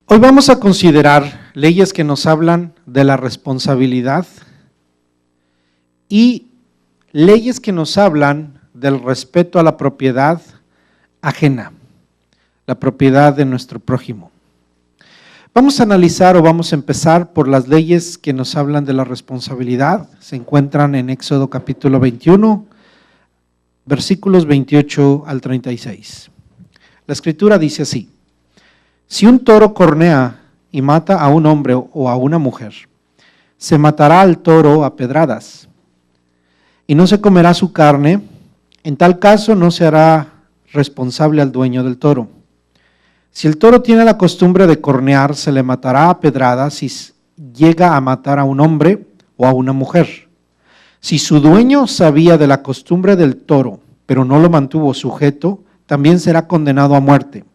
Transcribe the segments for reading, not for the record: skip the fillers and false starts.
Hoy vamos a considerar leyes que nos hablan de la responsabilidad y leyes que nos hablan del respeto a la propiedad ajena, la propiedad de nuestro prójimo. Vamos a analizar o vamos a empezar por las leyes que nos hablan de la responsabilidad. Se encuentran en Éxodo capítulo 21, versículos 28 al 36. La escritura dice así: si un toro cornea y mata a un hombre o a una mujer, se matará al toro a pedradas y no se comerá su carne. En tal caso no se hará responsable al dueño del toro. Si el toro tiene la costumbre de cornear, se le matará a pedradas si llega a matar a un hombre o a una mujer. Si su dueño sabía de la costumbre del toro, pero no lo mantuvo sujeto, también será condenado a muerte.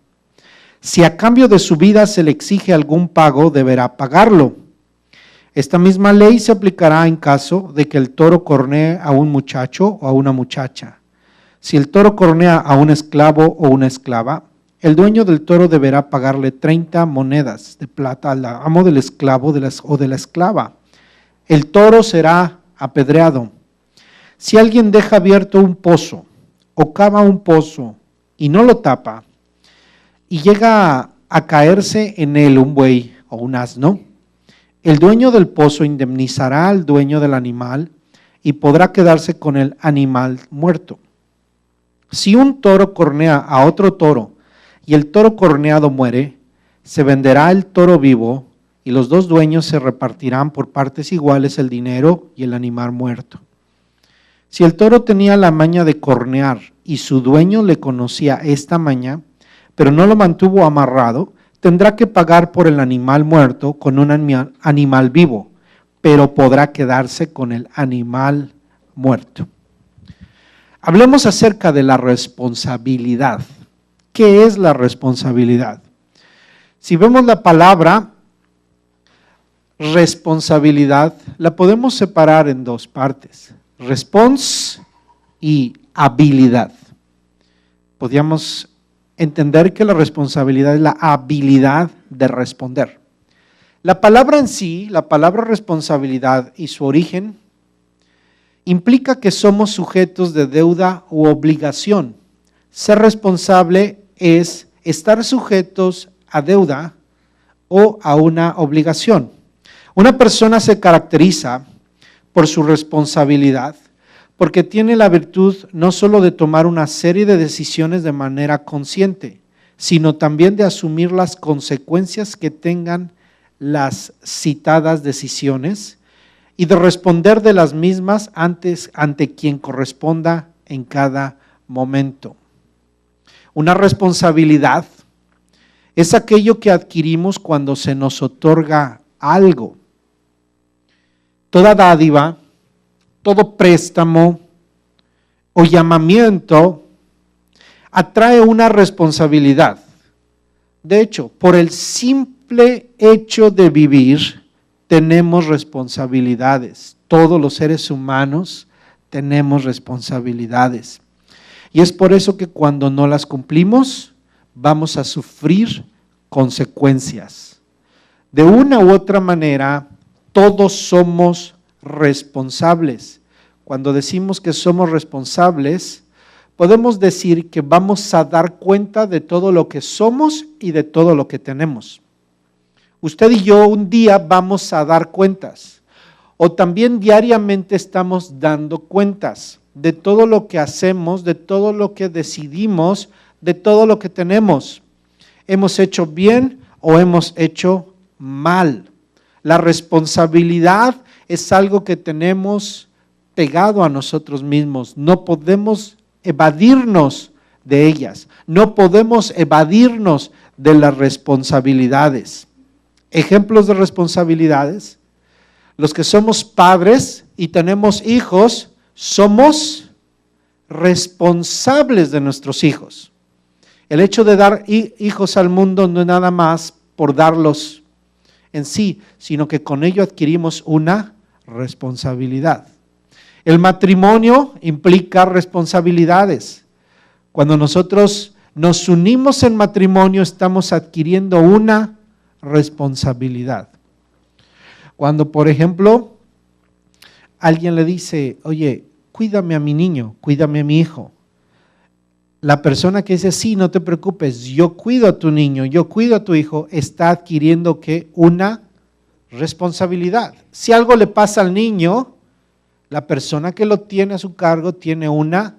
Si a cambio de su vida se le exige algún pago, deberá pagarlo. Esta misma ley se aplicará en caso de que el toro cornee a un muchacho o a una muchacha. Si el toro cornea a un esclavo o una esclava, el dueño del toro deberá pagarle 30 monedas de plata al amo del esclavo o de la esclava. El toro será apedreado. Si alguien deja abierto un pozo o cava un pozo y no lo tapa, y llega a caerse en él un buey o un asno, el dueño del pozo indemnizará al dueño del animal y podrá quedarse con el animal muerto. Si un toro cornea a otro toro y el toro corneado muere, se venderá el toro vivo y los dos dueños se repartirán por partes iguales el dinero y el animal muerto. Si el toro tenía la maña de cornear y su dueño le conocía esta maña, pero no lo mantuvo amarrado, tendrá que pagar por el animal muerto con un animal vivo, pero podrá quedarse con el animal muerto. Hablemos acerca de la responsabilidad. ¿Qué es la responsabilidad? Si vemos la palabra responsabilidad, la podemos separar en dos partes: respons y habilidad. Podríamos entender que la responsabilidad es la habilidad de responder. La palabra en sí, la palabra responsabilidad y su origen, implica que somos sujetos de deuda u obligación. Ser responsable es estar sujetos a deuda o a una obligación. Una persona se caracteriza por su responsabilidad porque tiene la virtud no solo de tomar una serie de decisiones de manera consciente, sino también de asumir las consecuencias que tengan las citadas decisiones y de responder de las mismas ante quien corresponda en cada momento. Una responsabilidad es aquello que adquirimos cuando se nos otorga algo. Toda dádiva, todo préstamo o llamamiento atrae una responsabilidad. De hecho, por el simple hecho de vivir, tenemos responsabilidades. Todos los seres humanos tenemos responsabilidades. Y es por eso que cuando no las cumplimos, vamos a sufrir consecuencias. De una u otra manera, todos somos responsables. Cuando decimos que somos responsables, podemos decir que vamos a dar cuenta de todo lo que somos y de todo lo que tenemos. Usted y yo un día vamos a dar cuentas, o también diariamente estamos dando cuentas de todo lo que hacemos, de todo lo que decidimos, de todo lo que tenemos. ¿Hemos hecho bien o hemos hecho mal? La responsabilidad es algo que tenemos pegado a nosotros mismos. No podemos evadirnos de ellas. No podemos evadirnos de las responsabilidades. Ejemplos de responsabilidades: los que somos padres y tenemos hijos, somos responsables de nuestros hijos. El hecho de dar hijos al mundo no es nada más por darlos en sí, sino que con ello adquirimos una responsabilidad. El matrimonio implica responsabilidades. Cuando nosotros nos unimos en matrimonio, estamos adquiriendo una responsabilidad. Cuando, por ejemplo, alguien le dice, oye, cuídame a mi niño, cuídame a mi hijo. La persona que dice, sí, no te preocupes, yo cuido a tu niño, yo cuido a tu hijo, está adquiriendo ¿qué? Una responsabilidad. Si algo le pasa al niño, la persona que lo tiene a su cargo tiene una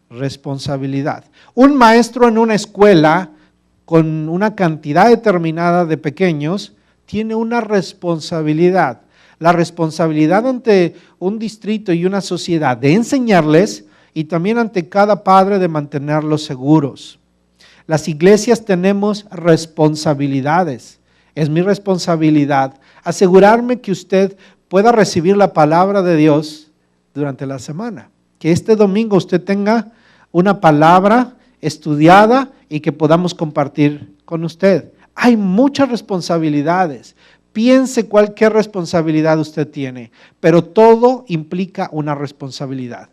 responsabilidad. Un maestro en una escuela con una cantidad determinada de pequeños tiene una responsabilidad. La responsabilidad ante un distrito y una sociedad de enseñarles y también ante cada padre de mantenerlos seguros. Las iglesias tenemos responsabilidades. Es mi responsabilidad asegurarme que usted pueda recibir la palabra de Dios durante la semana. Que este domingo usted tenga una palabra estudiada y que podamos compartir con usted. Hay muchas responsabilidades. Piense cualquier responsabilidad usted tiene, pero todo implica una responsabilidad.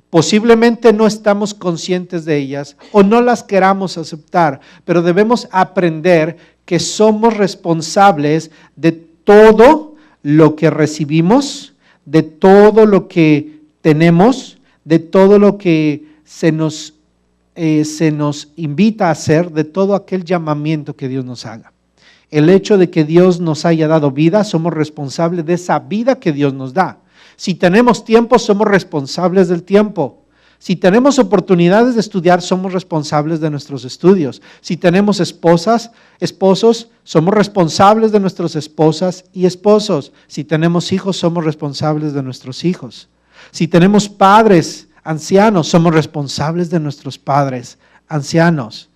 Posiblemente no estamos conscientes de ellas o no las queramos aceptar, pero debemos aprender que somos responsables de todo lo que recibimos, de todo lo que tenemos, de todo lo que se nos invita a hacer, de todo aquel llamamiento que Dios nos haga. El hecho de que Dios nos haya dado vida, somos responsables de esa vida que Dios nos da. Si tenemos tiempo, somos responsables del tiempo. Si tenemos oportunidades de estudiar, somos responsables de nuestros estudios. Si tenemos esposos, somos responsables de nuestras esposas y esposos. Si tenemos hijos, somos responsables de nuestros hijos. Si tenemos padres ancianos, somos responsables de nuestros padres ancianos.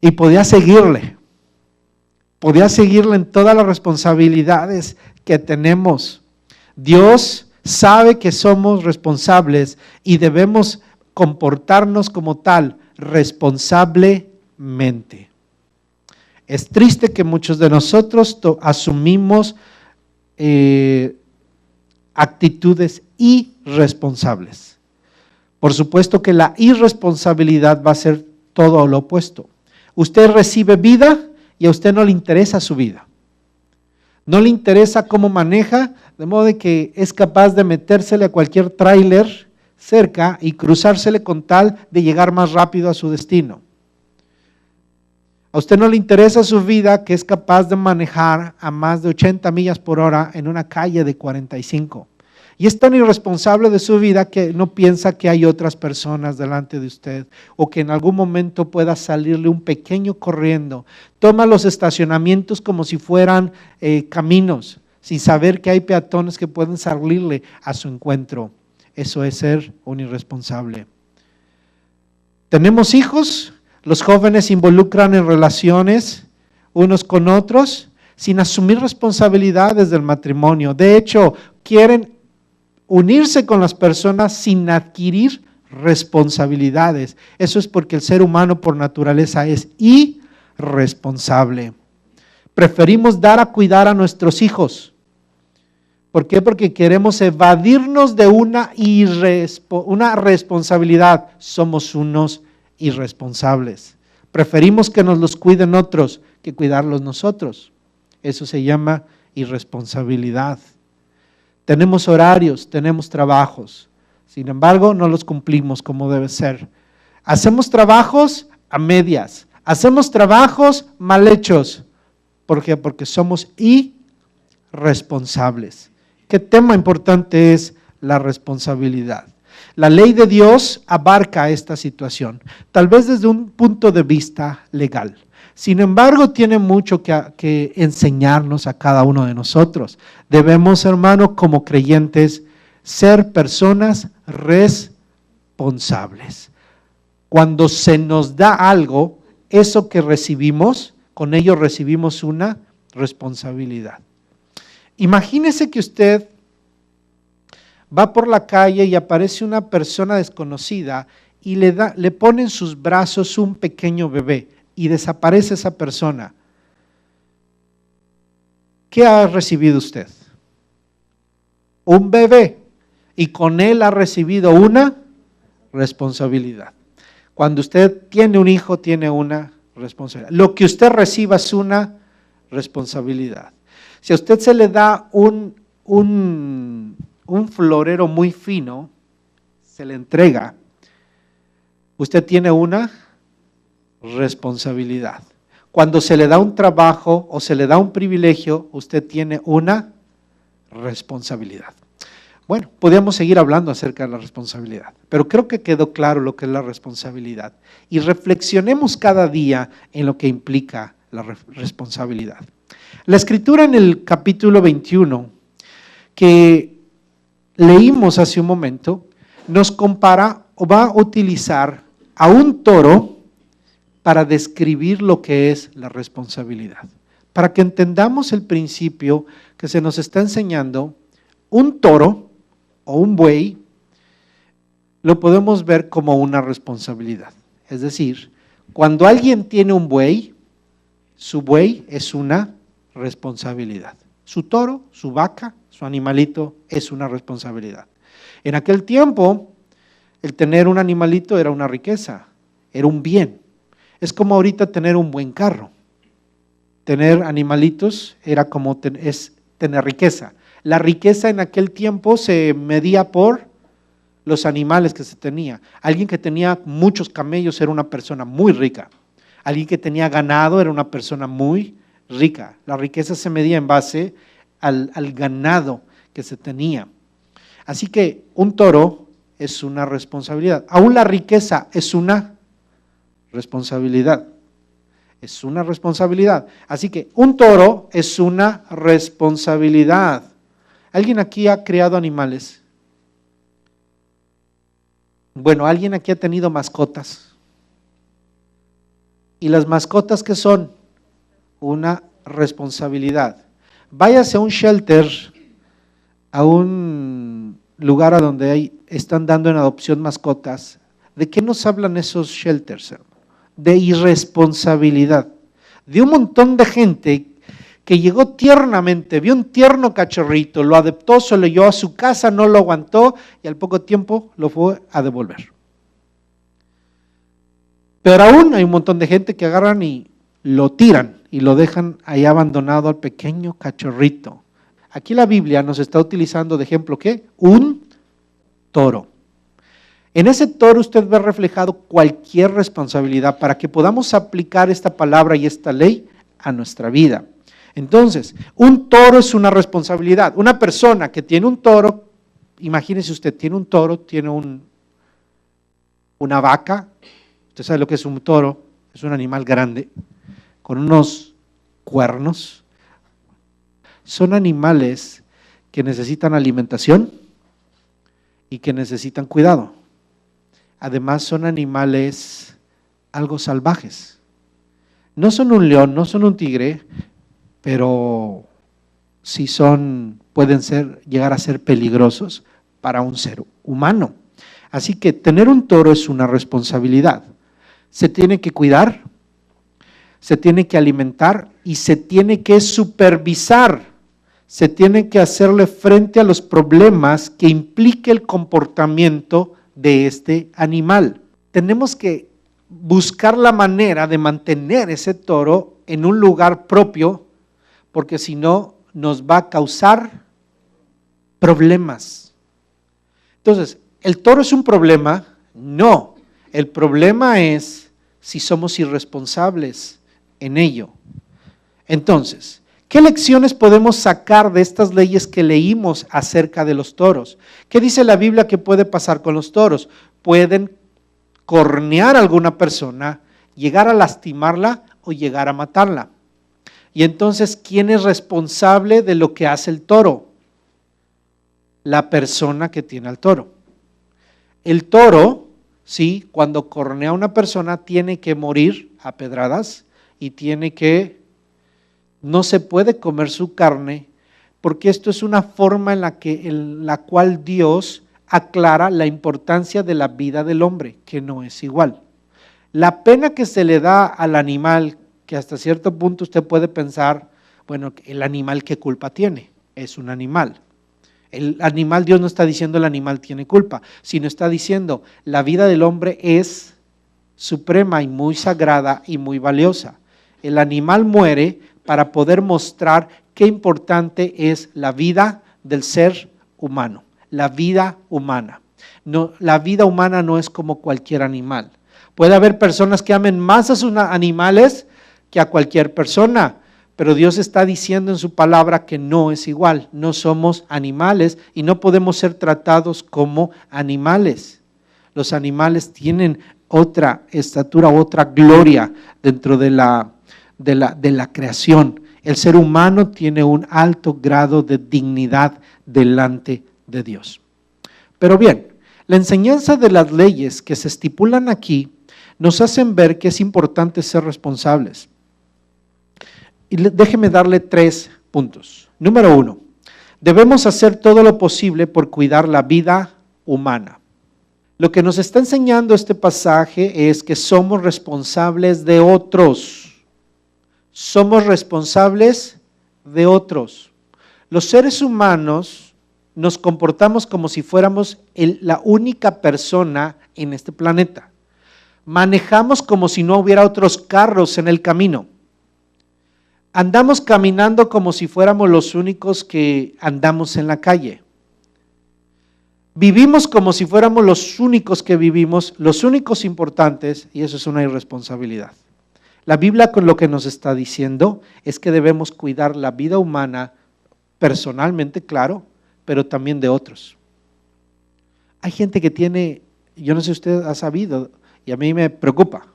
Y podía seguirle en todas las responsabilidades que tenemos. Dios sabe que somos responsables y debemos comportarnos como tal, responsablemente. Es triste que muchos de nosotros asumimos actitudes irresponsables. Por supuesto que la irresponsabilidad va a ser todo lo opuesto. Usted recibe vida y a usted no le interesa su vida. No le interesa cómo maneja, de modo de que es capaz de metérsele a cualquier tráiler cerca y cruzársele con tal de llegar más rápido a su destino. A usted no le interesa su vida, que es capaz de manejar a más de 80 millas por hora en una calle de 45. Y es tan irresponsable de su vida que no piensa que hay otras personas delante de usted o que en algún momento pueda salirle un pequeño corriendo. Toma los estacionamientos como si fueran caminos, sin saber que hay peatones que pueden salirle a su encuentro. Eso es ser un irresponsable. ¿Tenemos hijos? Los jóvenes se involucran en relaciones unos con otros sin asumir responsabilidades del matrimonio. De hecho, quieren unirse con las personas sin adquirir responsabilidades. Eso es porque el ser humano por naturaleza es irresponsable. Preferimos dar a cuidar a nuestros hijos. ¿Por qué? Porque queremos evadirnos de una responsabilidad. Somos unos irresponsables. Preferimos que nos los cuiden otros que cuidarlos nosotros. Eso se llama irresponsabilidad. Tenemos horarios, tenemos trabajos, sin embargo no los cumplimos como debe ser. Hacemos trabajos a medias, hacemos trabajos mal hechos. ¿Por qué? Porque somos irresponsables. ¿Qué tema importante es la responsabilidad? La ley de Dios abarca esta situación, tal vez desde un punto de vista legal. Sin embargo, tiene mucho que enseñarnos a cada uno de nosotros. Debemos, hermano, como creyentes, ser personas responsables. Cuando se nos da algo, eso que recibimos, con ello recibimos una responsabilidad. Imagínese que usted va por la calle y aparece una persona desconocida y le pone en sus brazos un pequeño bebé. Y desaparece esa persona. ¿Qué ha recibido usted? Un bebé, y con él ha recibido una responsabilidad. Cuando usted tiene un hijo, tiene una responsabilidad. Lo que usted reciba es una responsabilidad. Si a usted se le da un florero muy fino, se le entrega, usted tiene una responsabilidad. Cuando se le da un trabajo o se le da un privilegio, usted tiene una responsabilidad. Bueno, podríamos seguir hablando acerca de la responsabilidad, pero creo que quedó claro lo que es la responsabilidad. Y reflexionemos cada día en lo que implica la responsabilidad. La Escritura en el capítulo 21, que leímos hace un momento, nos compara o va a utilizar a un toro para describir lo que es la responsabilidad. Para que entendamos el principio que se nos está enseñando, un toro o un buey lo podemos ver como una responsabilidad. Es decir, cuando alguien tiene un buey, su buey es una responsabilidad. Su toro, su vaca, su animalito es una responsabilidad. En aquel tiempo, el tener un animalito era una riqueza, era un bien. Es como ahorita tener un buen carro. Tener animalitos era como es tener riqueza. La riqueza en aquel tiempo se medía por los animales que se tenía. Alguien que tenía muchos camellos era una persona muy rica. Alguien que tenía ganado era una persona muy rica. La riqueza se medía en base al ganado que se tenía. Así que un toro es una responsabilidad. Aún la riqueza es una responsabilidad. Es una responsabilidad. Así que un toro es una responsabilidad. ¿Alguien aquí ha criado animales? Bueno, ¿alguien aquí ha tenido mascotas? ¿Y las mascotas qué son? Una responsabilidad. Váyase a un shelter, a un lugar a donde están dando en adopción mascotas. ¿De qué nos hablan esos shelters, hermano? De irresponsabilidad, de un montón de gente que llegó tiernamente, vio un tierno cachorrito, lo adoptó, se lo llevó a su casa, no lo aguantó y al poco tiempo lo fue a devolver. Pero aún hay un montón de gente que agarran y lo tiran y lo dejan ahí abandonado al pequeño cachorrito. Aquí la Biblia nos está utilizando de ejemplo, ¿qué? Un toro. En ese toro usted ve reflejado cualquier responsabilidad para que podamos aplicar esta palabra y esta ley a nuestra vida. Entonces, un toro es una responsabilidad. Una persona que tiene un toro, imagínese usted, tiene un toro, tiene una vaca, usted sabe lo que es un toro, es un animal grande, con unos cuernos. Son animales que necesitan alimentación y que necesitan cuidado. Además son animales algo salvajes. No son un león, no son un tigre, pero sí pueden llegar a ser peligrosos para un ser humano. Así que tener un toro es una responsabilidad. Se tiene que cuidar, se tiene que alimentar y se tiene que supervisar. Se tiene que hacerle frente a los problemas que implique el comportamiento de este animal. Tenemos que buscar la manera de mantener ese toro en un lugar propio, porque si no nos va a causar problemas. Entonces, ¿el toro es un problema? No, el problema es si somos irresponsables en ello. Entonces, ¿qué lecciones podemos sacar de estas leyes que leímos acerca de los toros? ¿Qué dice la Biblia que puede pasar con los toros? Pueden cornear a alguna persona, llegar a lastimarla o llegar a matarla. Y entonces, ¿quién es responsable de lo que hace el toro? La persona que tiene al toro. El toro, sí, cuando cornea a una persona, tiene que morir a pedradas y no se puede comer su carne, porque esto es una forma en la cual Dios aclara la importancia de la vida del hombre, que no es igual. La pena que se le da al animal, que hasta cierto punto usted puede pensar, bueno, el animal ¿qué culpa tiene? Es un animal. El animal, Dios no está diciendo el animal tiene culpa, sino está diciendo la vida del hombre es suprema y muy sagrada y muy valiosa. El animal muere para poder mostrar qué importante es la vida del ser humano, la vida humana. No, la vida humana no es como cualquier animal. Puede haber personas que amen más a sus animales que a cualquier persona, pero Dios está diciendo en su palabra que no es igual. No somos animales y no podemos ser tratados como animales. Los animales tienen otra estatura, otra gloria dentro de la creación. El ser humano tiene un alto grado de dignidad delante de Dios. Pero bien, la enseñanza de las leyes que se estipulan aquí nos hacen ver que es importante ser responsables. Y déjeme darle 3 puntos. Número 1, debemos hacer todo lo posible por cuidar la vida humana. Lo que nos está enseñando este pasaje es que somos responsables de otros. Somos responsables de otros. Los seres humanos nos comportamos como si fuéramos la única persona en este planeta. Manejamos como si no hubiera otros carros en el camino. Andamos caminando como si fuéramos los únicos que andamos en la calle. Vivimos como si fuéramos los únicos que vivimos, los únicos importantes, y eso es una irresponsabilidad. La Biblia con lo que nos está diciendo es que debemos cuidar la vida humana personalmente, claro, pero también de otros. Hay gente que tiene, yo no sé si usted ha sabido, y a mí me preocupa,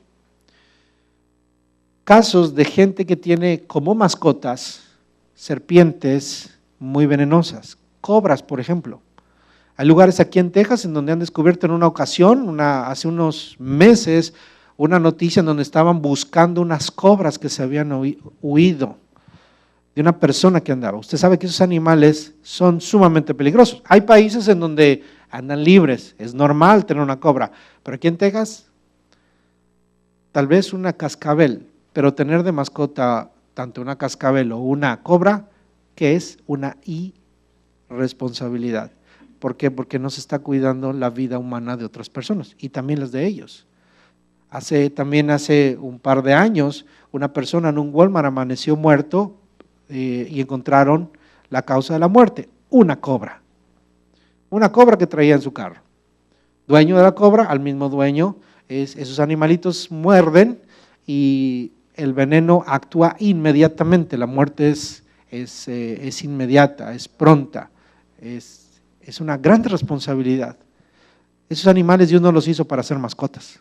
casos de gente que tiene como mascotas serpientes muy venenosas, cobras, por ejemplo. Hay lugares aquí en Texas en donde han descubierto en una ocasión, hace unos meses, una noticia en donde estaban buscando unas cobras que se habían huido de una persona que andaba. Usted sabe que esos animales son sumamente peligrosos. Hay países en donde andan libres, es normal tener una cobra, pero aquí en Texas, tal vez una cascabel, pero tener de mascota tanto una cascabel o una cobra, que es una irresponsabilidad. ¿Por qué? Porque no se está cuidando la vida humana de otras personas y también las de ellos. Hace un par de años, una persona en un Walmart amaneció muerto y encontraron la causa de la muerte, una cobra que traía en su carro. Dueño de la cobra, al mismo dueño, esos animalitos muerden y el veneno actúa inmediatamente, la muerte es inmediata, es pronta, es una gran responsabilidad. Esos animales Dios no los hizo para ser mascotas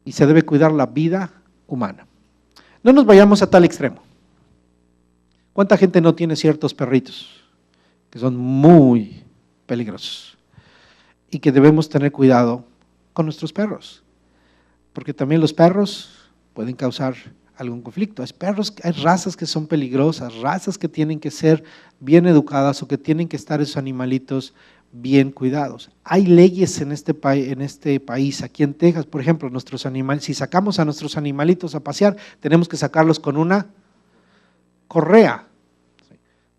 y se debe cuidar la vida humana. No nos vayamos a tal extremo. ¿Cuánta gente no tiene ciertos perritos que son muy peligrosos y que debemos tener cuidado con nuestros perros? Porque también los perros pueden causar algún conflicto. Hay razas que son peligrosas, razas que tienen que ser bien educadas o que tienen que estar esos animalitos bien cuidados. Hay leyes en este país, aquí en Texas, por ejemplo, nuestros animales, si sacamos a nuestros animalitos a pasear, tenemos que sacarlos con una correa.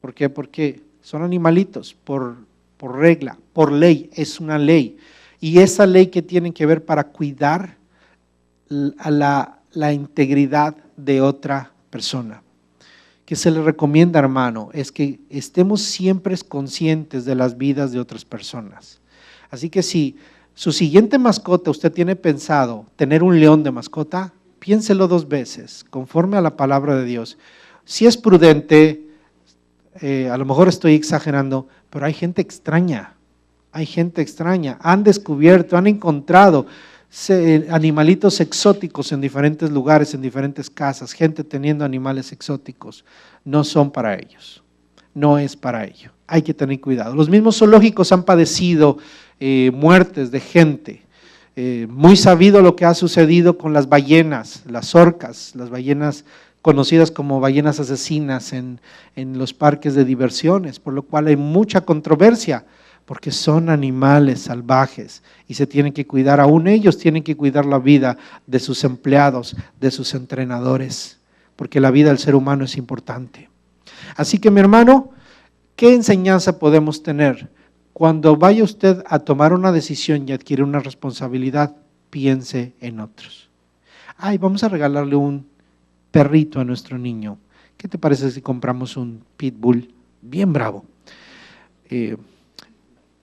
¿Por qué? Porque son animalitos, por regla, por ley, es una ley. Y esa ley que tiene que ver para cuidar a la integridad de otra persona. Que se le recomienda, hermano, es que estemos siempre conscientes de las vidas de otras personas. Así que si su siguiente mascota usted tiene pensado tener un león de mascota, piénselo 2 veces, conforme a la palabra de Dios. Si es prudente, a lo mejor estoy exagerando, pero hay gente extraña, han descubierto, han encontrado animalitos exóticos en diferentes lugares, en diferentes casas, gente teniendo animales exóticos. No son para ellos, no es para ello, hay que tener cuidado. Los mismos zoológicos han padecido muertes de gente. Muy sabido lo que ha sucedido con las ballenas, las orcas, las ballenas conocidas como ballenas asesinas en los parques de diversiones, por lo cual hay mucha controversia, porque son animales salvajes y se tienen que cuidar, aún ellos tienen que cuidar la vida de sus empleados, de sus entrenadores, porque la vida del ser humano es importante. Así que mi hermano, ¿qué enseñanza podemos tener? Cuando vaya usted a tomar una decisión y adquirir una responsabilidad, piense en otros. Vamos a regalarle un perrito a nuestro niño, ¿qué te parece si compramos un pitbull bien bravo?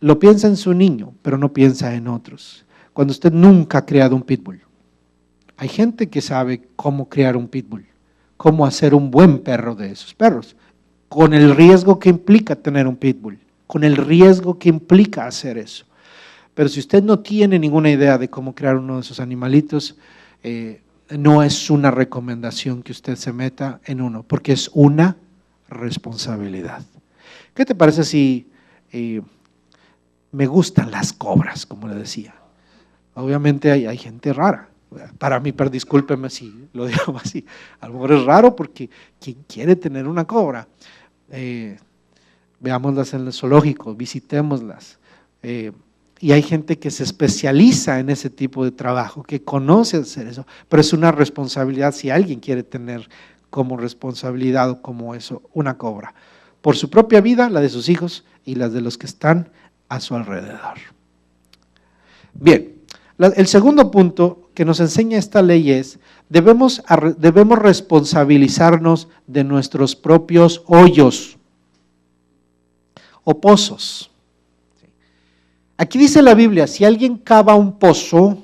Lo piensa en su niño, pero no piensa en otros. Cuando usted nunca ha creado un pitbull, hay gente que sabe cómo crear un pitbull, cómo hacer un buen perro de esos perros, con el riesgo que implica tener un pitbull, con el riesgo que implica hacer eso. Pero si usted no tiene ninguna idea de cómo crear uno de esos animalitos, no es una recomendación que usted se meta en uno, porque es una responsabilidad. ¿Qué te parece si me gustan las cobras, como le decía? Obviamente hay gente rara. Para mí, discúlpeme si lo digo así, a lo mejor es raro porque quien quiere tener una cobra, veámoslas en el zoológico, visitémoslas. Y hay gente que se especializa en ese tipo de trabajo, que conoce hacer eso, pero es una responsabilidad si alguien quiere tener como responsabilidad o como eso una cobra, por su propia vida, la de sus hijos y las de los que están a su alrededor. Bien, el segundo punto que nos enseña esta ley es, debemos responsabilizarnos de nuestros propios hoyos o pozos. Aquí dice la Biblia, si alguien cava un pozo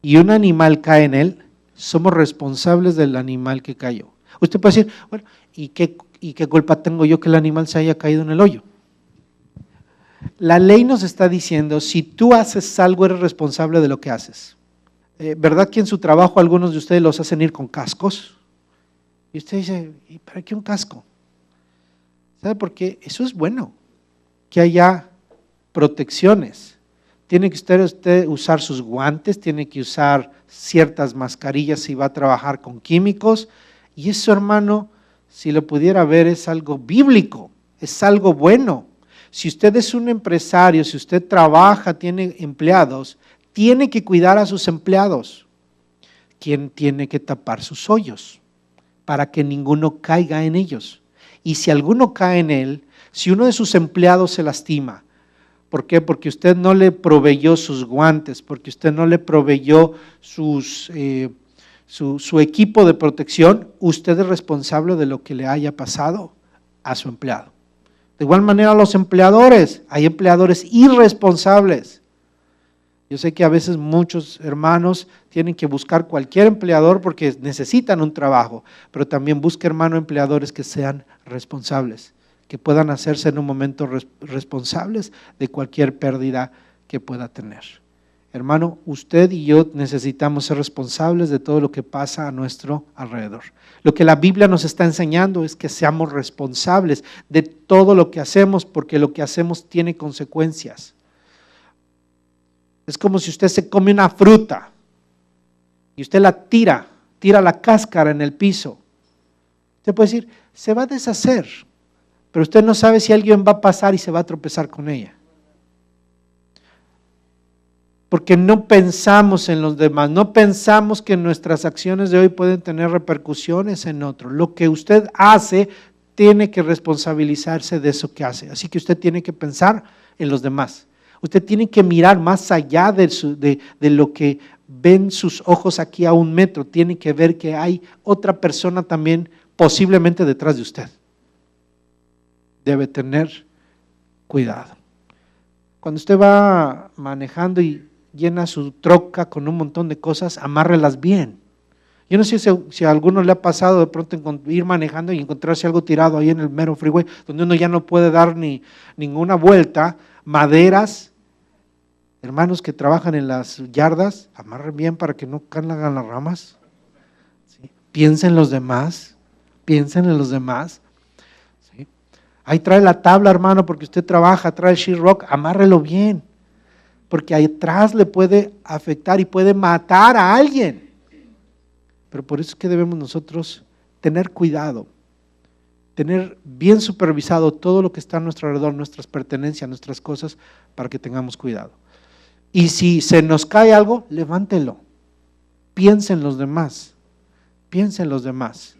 y un animal cae en él, somos responsables del animal que cayó. Usted puede decir, bueno, ¿y qué culpa tengo yo que el animal se haya caído en el hoyo? La ley nos está diciendo, si tú haces algo, eres responsable de lo que haces. ¿Verdad que en su trabajo algunos de ustedes los hacen ir con cascos? Y usted dice, ¿y para qué un casco? ¿Sabe por qué? Eso es bueno, que haya protecciones. Tiene que usted usar sus guantes, tiene que usar ciertas mascarillas si va a trabajar con químicos, y eso, hermano, si lo pudiera ver, es algo bíblico, es algo bueno. Si usted es un empresario, si usted trabaja, tiene empleados, tiene que cuidar a sus empleados. ¿Quién tiene que tapar sus hoyos? Para que ninguno caiga en ellos. Y si alguno cae en él, si uno de sus empleados se lastima, ¿por qué? Porque usted no le proveyó sus guantes, porque usted no le proveyó su equipo de protección, usted es responsable de lo que le haya pasado a su empleado. De igual manera los empleadores, hay empleadores irresponsables. Yo sé que a veces muchos hermanos tienen que buscar cualquier empleador porque necesitan un trabajo, pero también busque, hermano, empleadores que sean responsables, que puedan hacerse en un momento responsables de cualquier pérdida que pueda tener. Hermano, usted y yo necesitamos ser responsables de todo lo que pasa a nuestro alrededor. Lo que la Biblia nos está enseñando es que seamos responsables de todo lo que hacemos, porque lo que hacemos tiene consecuencias. Es como si usted se come una fruta y usted la tira la cáscara en el piso. Usted puede decir, se va a deshacer, pero usted no sabe si alguien va a pasar y se va a tropezar con ella. Porque no pensamos en los demás, no pensamos que nuestras acciones de hoy pueden tener repercusiones en otros. Lo que usted hace tiene que responsabilizarse de eso que hace. Así que usted tiene que pensar en los demás. Usted tiene que mirar más allá de lo que ven sus ojos aquí a 1 metro. Tiene que ver que hay otra persona también posiblemente detrás de usted. Debe tener cuidado. Cuando usted va manejando y llena su troca con un montón de cosas, amárrelas bien. Yo no sé si a alguno le ha pasado de pronto ir manejando y encontrarse algo tirado ahí en el mero freeway, donde uno ya no puede dar ninguna vuelta, maderas. Hermanos que trabajan en las yardas, amarren bien para que no caigan las ramas. ¿Sí? Piensen en los demás, piensen en los demás. ¿Sí? Ahí trae la tabla, hermano, porque usted trabaja, trae el sheetrock, amárrelo bien, porque ahí atrás le puede afectar y puede matar a alguien. Pero por eso es que debemos nosotros tener cuidado, tener bien supervisado todo lo que está a nuestro alrededor, nuestras pertenencias, nuestras cosas, para que tengamos cuidado. Y si se nos cae algo, levántelo. Piensa en los demás, piensa en los demás.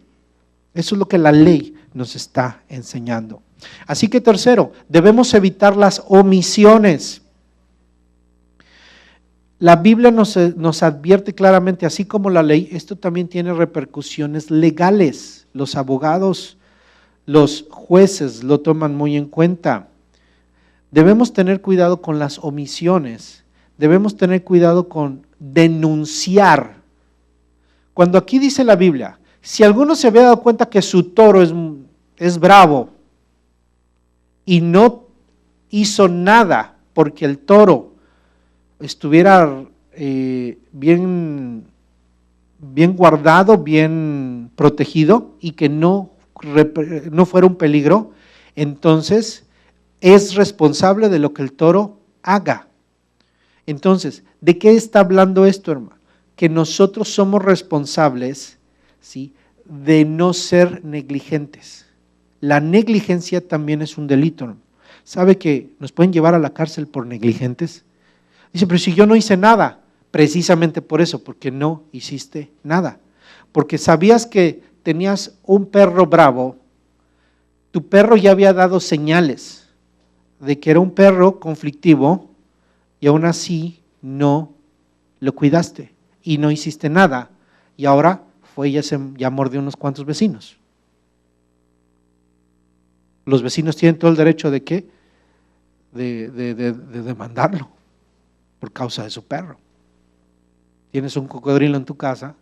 Eso es lo que la ley nos está enseñando. Así que tercero, debemos evitar las omisiones. La Biblia nos advierte claramente, así como la ley, esto también tiene repercusiones legales. Los abogados, los jueces lo toman muy en cuenta. Debemos tener cuidado con las omisiones, debemos tener cuidado con denunciar. Cuando aquí dice la Biblia, si alguno se había dado cuenta que su toro es bravo y no hizo nada porque el toro estuviera bien guardado, bien protegido y que no fuera un peligro, entonces es responsable de lo que el toro haga. Entonces, ¿de qué está hablando esto, hermano? Que nosotros somos responsables, ¿sí?, de no ser negligentes. La negligencia también es un delito, hermano. ¿Sabe que nos pueden llevar a la cárcel por negligentes? Dice, pero si yo no hice nada, precisamente por eso, porque no hiciste nada. Porque sabías que tenías un perro bravo, tu perro ya había dado señales de que era un perro conflictivo y aún así no lo cuidaste y no hiciste nada y ahora ya mordió unos cuantos vecinos. Los vecinos tienen todo el derecho de ¿qué? De demandarlo por causa de su perro. Tienes un cocodrilo en tu casa,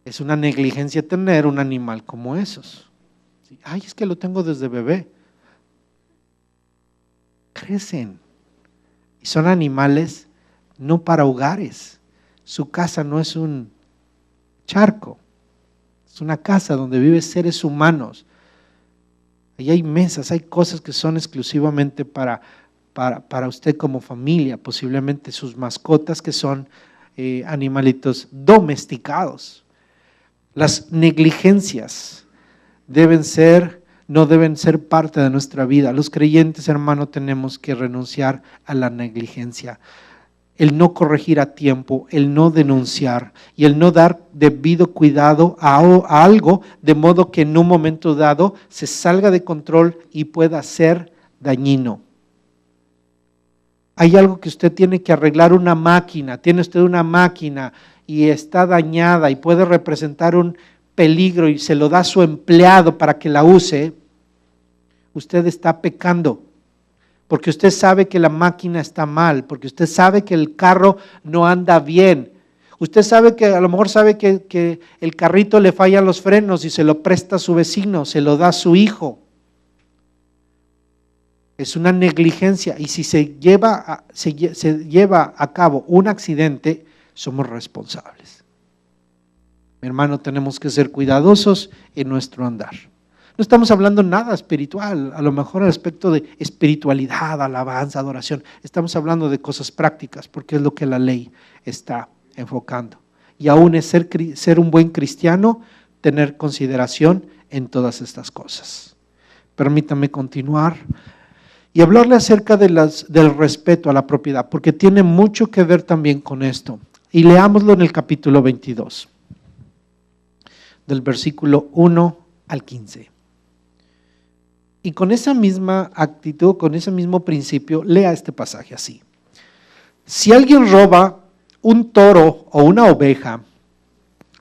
es una negligencia tener un animal como esos. Ay, es que lo tengo desde bebé. Crecen y son animales no para hogares. Su casa no es un charco, es una casa donde viven seres humanos. Ahí hay mesas, hay cosas que son exclusivamente para usted como familia, posiblemente sus mascotas que son animalitos domesticados. Las negligencias no deben ser parte de nuestra vida. Los creyentes, hermano, tenemos que renunciar a la negligencia. El no corregir a tiempo, el no denunciar y el no dar debido cuidado a algo, de modo que en un momento dado se salga de control y pueda ser dañino. Hay algo que usted tiene que arreglar, una máquina, tiene usted una máquina y está dañada y puede representar un peligro y se lo da a su empleado para que la use, usted está pecando. Porque usted sabe que la máquina está mal, porque usted sabe que el carro no anda bien. Usted sabe que a lo mejor sabe que el carrito le fallan los frenos y se lo presta a su vecino, se lo da a su hijo. Es una negligencia y si se lleva a cabo un accidente, somos responsables. Mi hermano, tenemos que ser cuidadosos en nuestro andar. No estamos hablando nada espiritual, a lo mejor al aspecto de espiritualidad, alabanza, adoración. Estamos hablando de cosas prácticas, porque es lo que la ley está enfocando. Y aún es ser un buen cristiano, tener consideración en todas estas cosas. Permítame continuar y hablarle acerca del respeto a la propiedad, porque tiene mucho que ver también con esto. Y leámoslo en el capítulo 22, del versículo 1 al 15. Y con esa misma actitud, con ese mismo principio, lea este pasaje así. Si alguien roba un toro o una oveja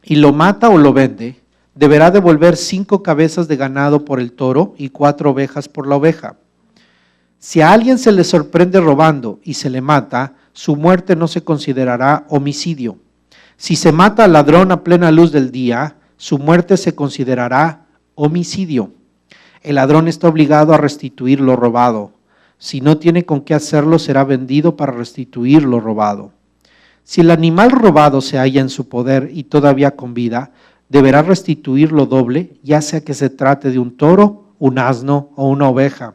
y lo mata o lo vende, deberá devolver 5 cabezas de ganado por el toro y 4 ovejas por la oveja. Si a alguien se le sorprende robando y se le mata, su muerte no se considerará homicidio. Si se mata al ladrón a plena luz del día, su muerte se considerará homicidio. El ladrón está obligado a restituir lo robado. Si no tiene con qué hacerlo, será vendido para restituir lo robado. Si el animal robado se halla en su poder y todavía con vida, deberá restituir lo doble, ya sea que se trate de un toro, un asno o una oveja.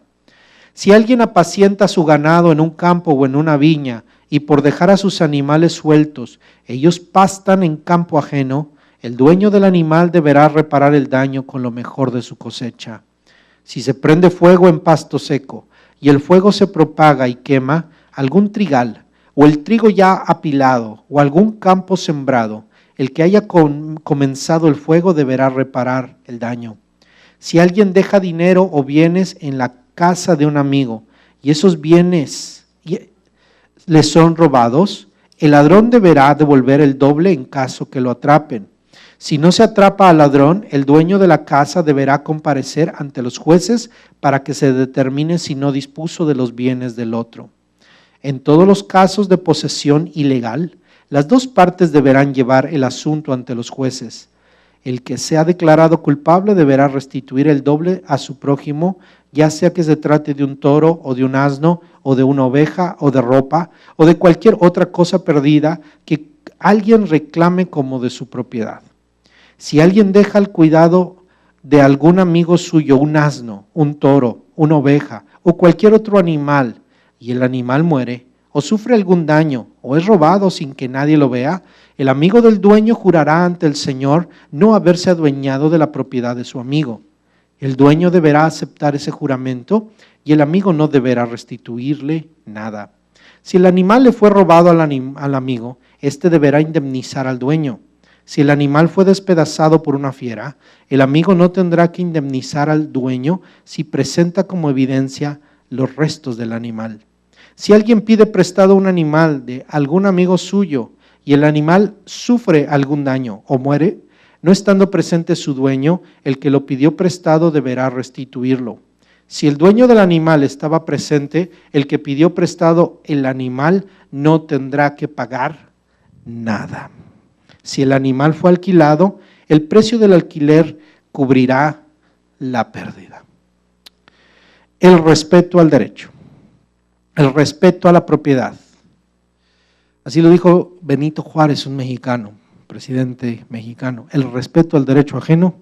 Si alguien apacienta su ganado en un campo o en una viña, y por dejar a sus animales sueltos, ellos pastan en campo ajeno, el dueño del animal deberá reparar el daño con lo mejor de su cosecha. Si se prende fuego en pasto seco y el fuego se propaga y quema algún trigal o el trigo ya apilado o algún campo sembrado, el que haya comenzado el fuego deberá reparar el daño. Si alguien deja dinero o bienes en la casa de un amigo y esos bienes les son robados, el ladrón deberá devolver el doble en caso que lo atrapen. Si no se atrapa al ladrón, el dueño de la casa deberá comparecer ante los jueces para que se determine si no dispuso de los bienes del otro. En todos los casos de posesión ilegal, las dos partes deberán llevar el asunto ante los jueces. El que sea declarado culpable deberá restituir el doble a su prójimo, ya sea que se trate de un toro o de un asno o de una oveja o de ropa o de cualquier otra cosa perdida que alguien reclame como de su propiedad. Si alguien deja al cuidado de algún amigo suyo un asno, un toro, una oveja o cualquier otro animal y el animal muere o sufre algún daño o es robado sin que nadie lo vea, el amigo del dueño jurará ante el Señor no haberse adueñado de la propiedad de su amigo. El dueño deberá aceptar ese juramento y el amigo no deberá restituirle nada. Si el animal le fue robado al amigo, éste deberá indemnizar al dueño. Si el animal fue despedazado por una fiera, el amigo no tendrá que indemnizar al dueño si presenta como evidencia los restos del animal. Si alguien pide prestado un animal de algún amigo suyo y el animal sufre algún daño o muere, no estando presente su dueño, el que lo pidió prestado deberá restituirlo. Si el dueño del animal estaba presente, el que pidió prestado el animal no tendrá que pagar nada. Si el animal fue alquilado, el precio del alquiler cubrirá la pérdida. El respeto al derecho, el respeto a la propiedad. Así lo dijo Benito Juárez, un mexicano, presidente mexicano. El respeto al derecho ajeno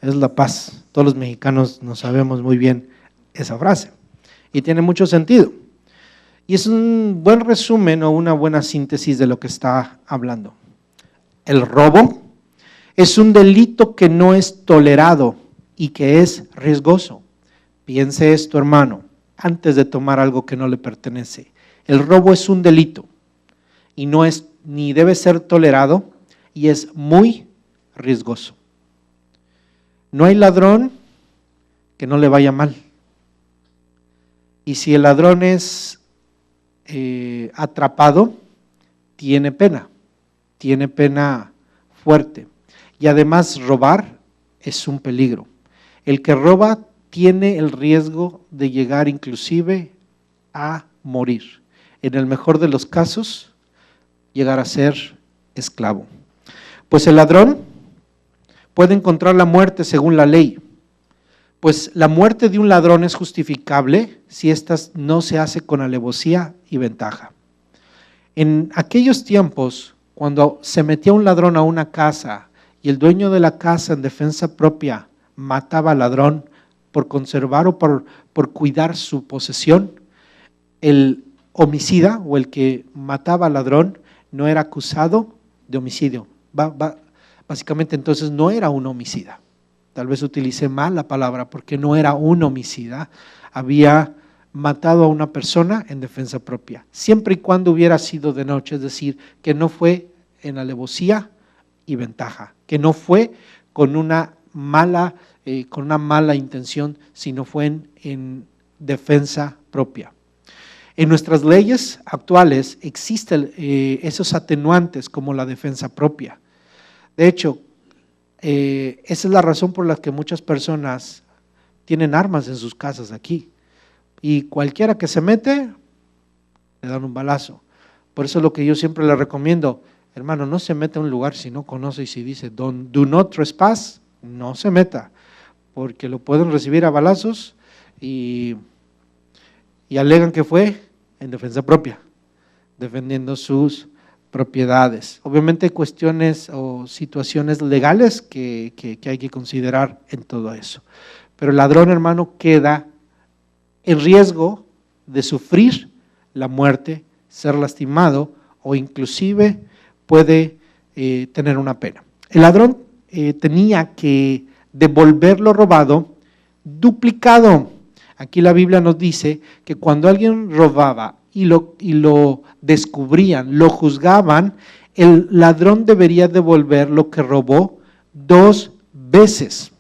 es la paz. Todos los mexicanos nos sabemos muy bien esa frase y tiene mucho sentido. Y es un buen resumen o una buena síntesis de lo que está hablando. El robo es un delito que no es tolerado y que es riesgoso. Piense esto, hermano, antes de tomar algo que no le pertenece. El robo es un delito y no es ni debe ser tolerado y es muy riesgoso. No hay ladrón que no le vaya mal. Y si el ladrón es atrapado, tiene pena fuerte. Y además robar es un peligro. El que roba tiene el riesgo de llegar inclusive a morir. En el mejor de los casos, llegar a ser esclavo. Pues el ladrón puede encontrar la muerte según la ley. Pues la muerte de un ladrón es justificable si ésta no se hace con alevosía y ventaja. En aquellos tiempos, cuando se metía un ladrón a una casa y el dueño de la casa en defensa propia mataba al ladrón por conservar o por cuidar su posesión, el homicida o el que mataba al ladrón no era acusado de homicidio. Básicamente entonces no era un homicida. Tal vez utilicé mal la palabra porque no era un homicida. Había matado a una persona en defensa propia, siempre y cuando hubiera sido de noche, es decir, que no fue en alevosía y ventaja, que no fue con una mala intención, sino fue en defensa propia. En nuestras leyes actuales existen esos atenuantes como la defensa propia. De hecho, esa es la razón por la que muchas personas tienen armas en sus casas aquí. Y cualquiera que se mete, le dan un balazo. Por eso es lo que yo siempre le recomiendo, hermano, no se meta a un lugar si no conoce y si dice do not trespass, no se meta, porque lo pueden recibir a balazos y alegan que fue en defensa propia, defendiendo sus propiedades. Obviamente hay cuestiones o situaciones legales que hay que considerar en todo eso. Pero el ladrón, hermano, queda en riesgo de sufrir la muerte, ser lastimado o inclusive puede tener una pena. El ladrón tenía que devolver lo robado duplicado. Aquí la Biblia nos dice que cuando alguien robaba y lo descubrían, lo juzgaban, el ladrón debería devolver lo que robó 2 veces.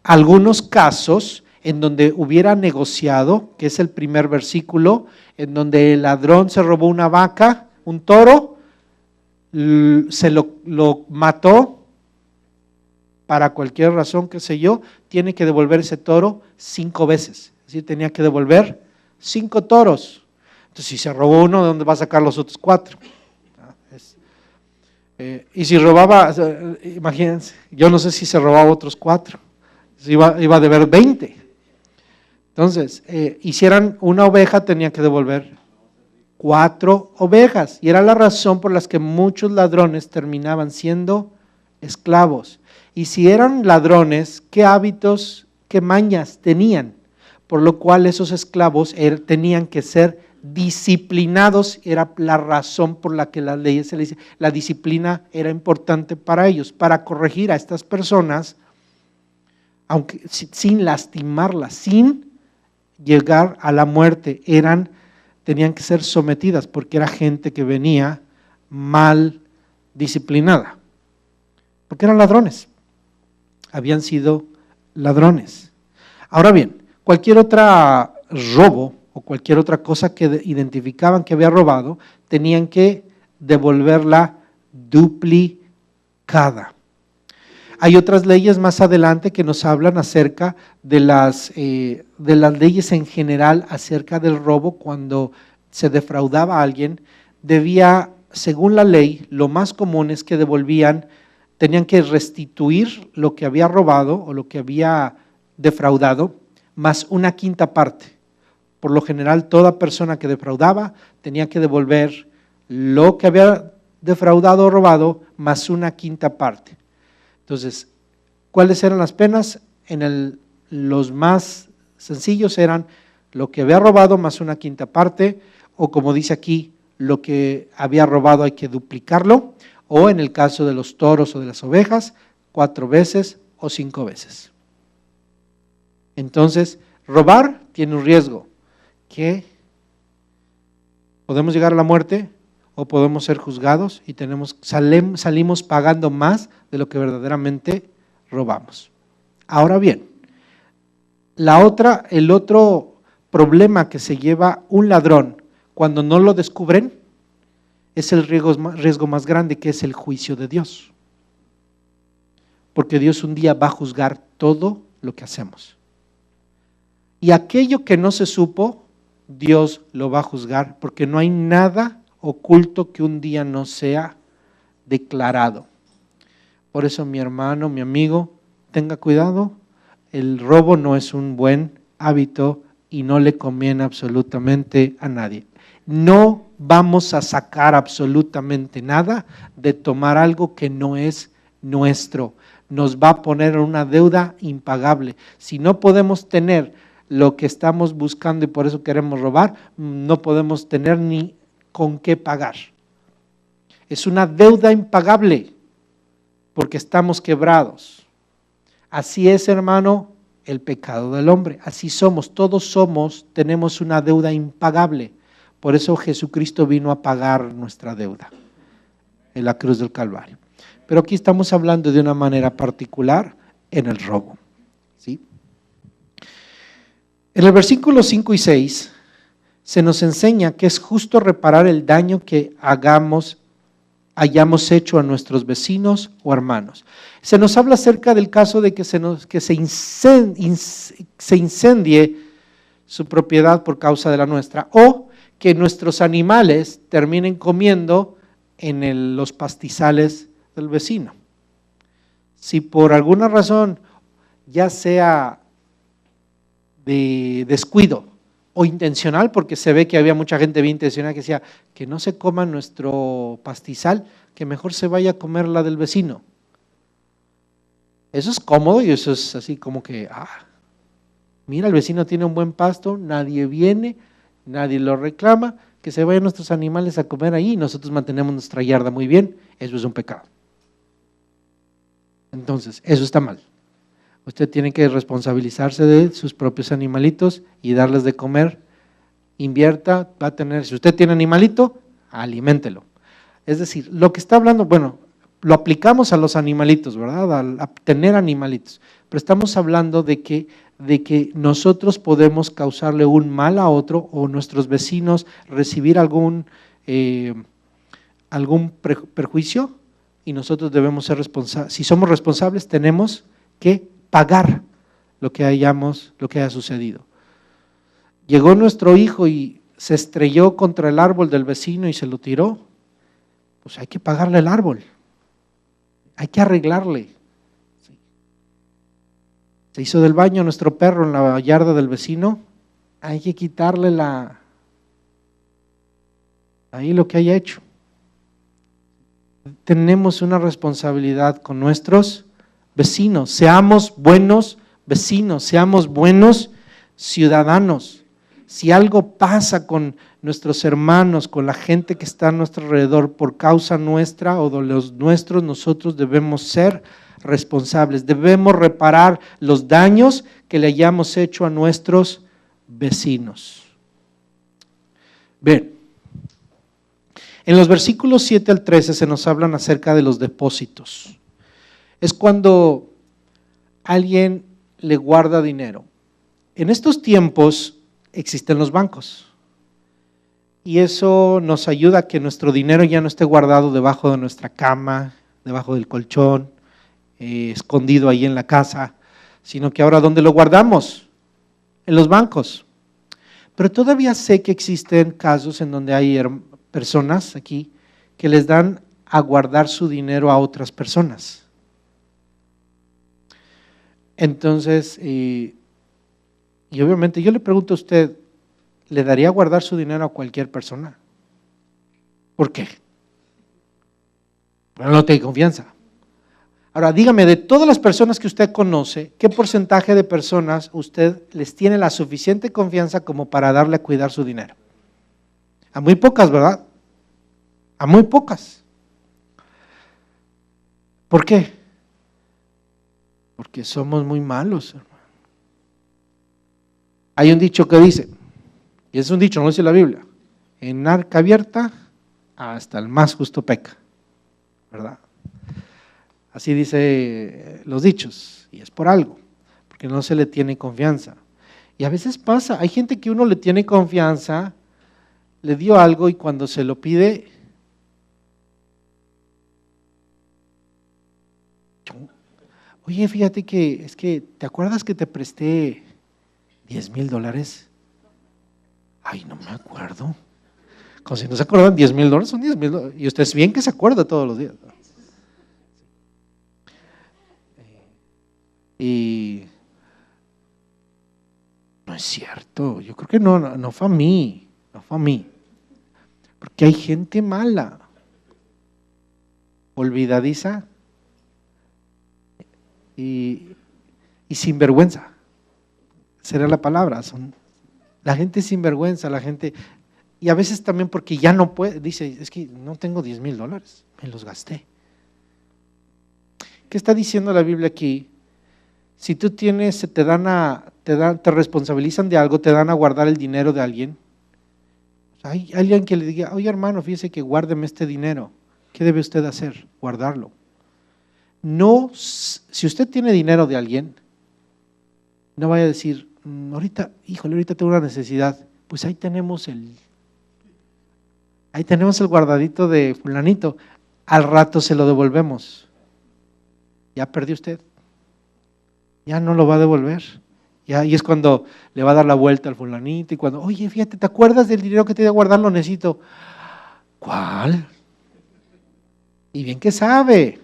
Algunos casos, en donde hubiera negociado, que es el primer versículo, en donde el ladrón se robó una vaca, un toro, se lo mató para cualquier razón, qué sé yo, tiene que devolver ese toro 5 veces. Es decir, tenía que devolver 5 toros. Entonces, si se robó uno, ¿de dónde va a sacar los otros 4? Y si robaba, imagínense, yo no sé si se robaba otros 4, iba a deber 20. Entonces, hicieran una oveja, tenía que devolver 4 ovejas, y era la razón por la que muchos ladrones terminaban siendo esclavos. Y si eran ladrones, ¿qué hábitos, qué mañas tenían? Por lo cual esos esclavos tenían que ser disciplinados, era la razón por la que las leyes se le dice, la disciplina era importante para ellos, para corregir a estas personas, aunque sin lastimarlas, sin llegar a la muerte, tenían que ser sometidas porque era gente que venía mal disciplinada, porque eran ladrones, habían sido ladrones. Ahora bien, cualquier otro robo o cualquier otra cosa que identificaban que había robado, tenían que devolverla duplicada. Hay otras leyes más adelante que nos hablan acerca de las leyes en general acerca del robo. Cuando se defraudaba a alguien, según la ley, lo más común es que tenían que restituir lo que había robado o lo que había defraudado, más una quinta parte. Por lo general, toda persona que defraudaba tenía que devolver lo que había defraudado o robado, más una quinta parte. Entonces, ¿cuáles eran las penas? Los más sencillos eran lo que había robado más una quinta parte, o como dice aquí, lo que había robado hay que duplicarlo, o en el caso de los toros o de las ovejas, 4 veces o 5 veces. Entonces, robar tiene un riesgo, que podemos llegar a la muerte o podemos ser juzgados y salimos pagando más de lo que verdaderamente robamos. Ahora bien, el otro problema que se lleva un ladrón cuando no lo descubren es el riesgo más grande, que es el juicio de Dios. Porque Dios un día va a juzgar todo lo que hacemos. Y aquello que no se supo, Dios lo va a juzgar, porque no hay nada oculto que un día no sea declarado. Por eso, mi hermano, mi amigo, tenga cuidado, el robo no es un buen hábito y no le conviene absolutamente a nadie. No vamos a sacar absolutamente nada de tomar algo que no es nuestro. Nos va a poner en una deuda impagable. Si no podemos tener lo que estamos buscando y por eso queremos robar, no podemos tener ni con qué pagar. Es una deuda impagable porque estamos quebrados. Así es, hermano, el pecado del hombre. Así somos, tenemos una deuda impagable. Por eso Jesucristo vino a pagar nuestra deuda en la cruz del Calvario. Pero aquí estamos hablando de una manera particular en el robo. ¿Sí? En el versículo 5 y 6 se nos enseña que es justo reparar el daño que hayamos hecho a nuestros vecinos o hermanos. Se nos habla acerca del caso de que se incendie su propiedad por causa de la nuestra, o que nuestros animales terminen comiendo en los pastizales del vecino. Si por alguna razón, ya sea de descuido o intencional, porque se ve que había mucha gente bien intencionada que decía que no se coma nuestro pastizal, que mejor se vaya a comer la del vecino. Eso es cómodo y eso es así como que, mira, el vecino tiene un buen pasto, nadie viene, nadie lo reclama, que se vayan nuestros animales a comer ahí y nosotros mantenemos nuestra yarda muy bien. Eso es un pecado. Entonces, eso está mal. Usted tiene que responsabilizarse de sus propios animalitos y darles de comer. Invierta, va a tener, si usted tiene animalito, aliméntelo. Es decir, lo que está hablando, bueno, lo aplicamos a los animalitos, ¿verdad? A tener animalitos. Pero estamos hablando de que de que nosotros podemos causarle un mal a otro o nuestros vecinos recibir algún perjuicio y nosotros debemos ser responsables. Si somos responsables, tenemos que pagar lo que haya sucedido. Llegó nuestro hijo y se estrelló contra el árbol del vecino y se lo tiró, pues hay que pagarle el árbol, hay que arreglarle. Se hizo del baño nuestro perro en la yarda del vecino, hay que quitarle ahí lo que haya hecho. Tenemos una responsabilidad con nuestros vecinos, seamos buenos vecinos, seamos buenos ciudadanos. Si algo pasa con nuestros hermanos, con la gente que está a nuestro alrededor por causa nuestra o de los nuestros, nosotros debemos ser responsables, debemos reparar los daños que le hayamos hecho a nuestros vecinos. Bien, en los versículos 7 al 13 se nos hablan acerca de los depósitos. Es cuando alguien le guarda dinero. En estos tiempos existen los bancos y eso nos ayuda a que nuestro dinero ya no esté guardado debajo de nuestra cama, debajo del colchón, escondido ahí en la casa, sino que ahora ¿dónde lo guardamos? En los bancos. Pero todavía sé que existen casos en donde hay personas aquí que les dan a guardar su dinero a otras personas. Entonces, y obviamente yo le pregunto a usted, ¿le daría a guardar su dinero a cualquier persona? ¿Por qué? Bueno, no tiene confianza. Ahora, dígame, de todas las personas que usted conoce, ¿qué porcentaje de personas usted les tiene la suficiente confianza como para darle a cuidar su dinero? A muy pocas, ¿verdad? A muy pocas. ¿Por qué? Porque somos muy malos, hermano. Hay un dicho que dice, y es un dicho, no dice la Biblia, en arca abierta hasta el más justo peca, ¿verdad? Así dice los dichos, y es por algo, porque no se le tiene confianza. Y a veces pasa, hay gente que uno le tiene confianza, le dio algo y cuando se lo pide, oye, fíjate que es que, ¿te acuerdas que te presté $10,000? Ay, no me acuerdo. Como si no se acuerdan, $10,000 son $10,000. Y usted es bien que se acuerda todos los días. Y no es cierto, yo creo que no fue a mí, no fue a mí. Porque hay gente mala, olvidadiza y sinvergüenza. Será la palabra, la gente sinvergüenza, la gente, y a veces también porque ya no puede, dice, es que no tengo $10,000, me los gasté. ¿Qué está diciendo la Biblia aquí? Si tú tienes, te responsabilizan de algo, te dan a guardar el dinero de alguien, hay alguien que le diga, oye hermano, fíjese que guárdeme este dinero, ¿qué debe usted hacer? Guardarlo. No, si usted tiene dinero de alguien, no vaya a decir, ahorita tengo una necesidad, pues ahí tenemos el guardadito de fulanito, al rato se lo devolvemos. Ya perdió usted, ya no lo va a devolver. Ya, y es cuando le va a dar la vuelta al fulanito y cuando, oye, fíjate, ¿te acuerdas del dinero que te iba a guardar? Lo necesito. ¿Cuál? Y bien que sabe,